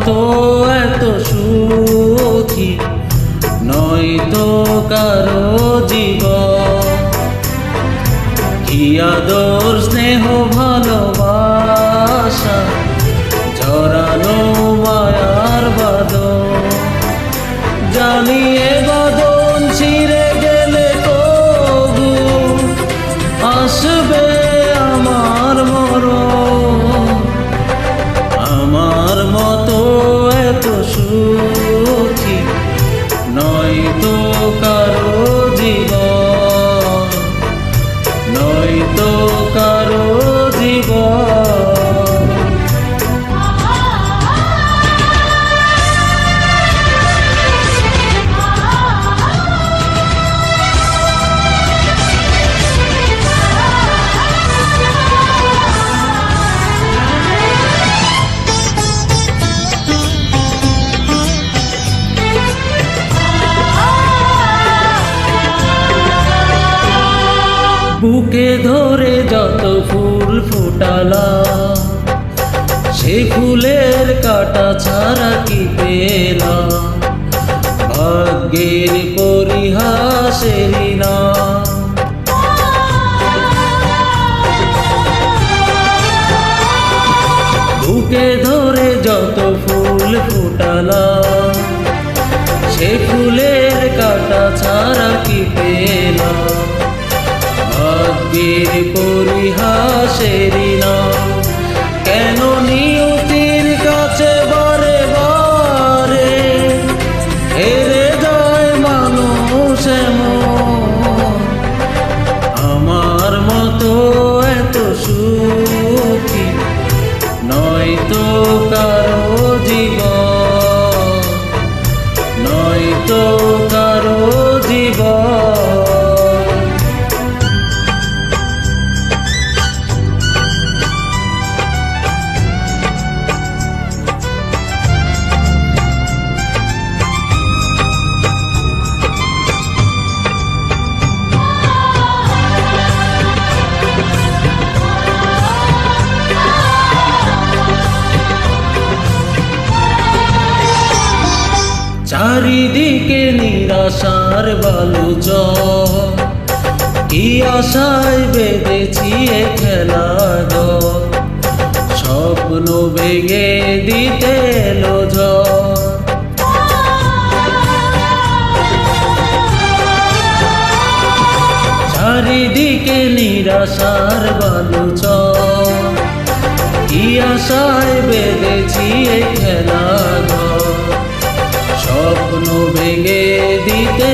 মতো এত সুখী নয়তো কারো জীবন। কি আদর স্নেহ ভালোবাসা জড়ানো মায়ার বাঁধন। জানি এ বাঁধন ছিঁড়ে গেলে তবু আসবে আমার মরণ। আমার মতো এত সুখী নয়তো কারো জীবন, নয়তো কারো জীবন। বুকে ধরে যত ফুল ফুটালা সে ফুলের কাটা ছাড়া কি পেলাম। ভাগ্যের পরিহাসেরই না বুকে ধরে যত ফুল ফুটালা সে ফুলের কাটা ছাড়া কি পেলাম। ভাগ্যের পরিহাসেরই না কেন নিয়তির কাছে বারে বারে হেরে যায় মানুষ এমন। আমার মতো এত সুখী নয়তো কারো জীবন, নয়তো কারো জীবন। চারিদিকে নিরাশার বালুচর, কি আশায় বেঁধেছি এ খেলা ঘর। স্বপ্ন ভেঙে দিতে এলো ঝড়। চারিদিকে নিরাশার বালুচর, কি আশায় বেঁধেছি এ খেলা ঘর। স্বপ্ন ভেঙে দিতে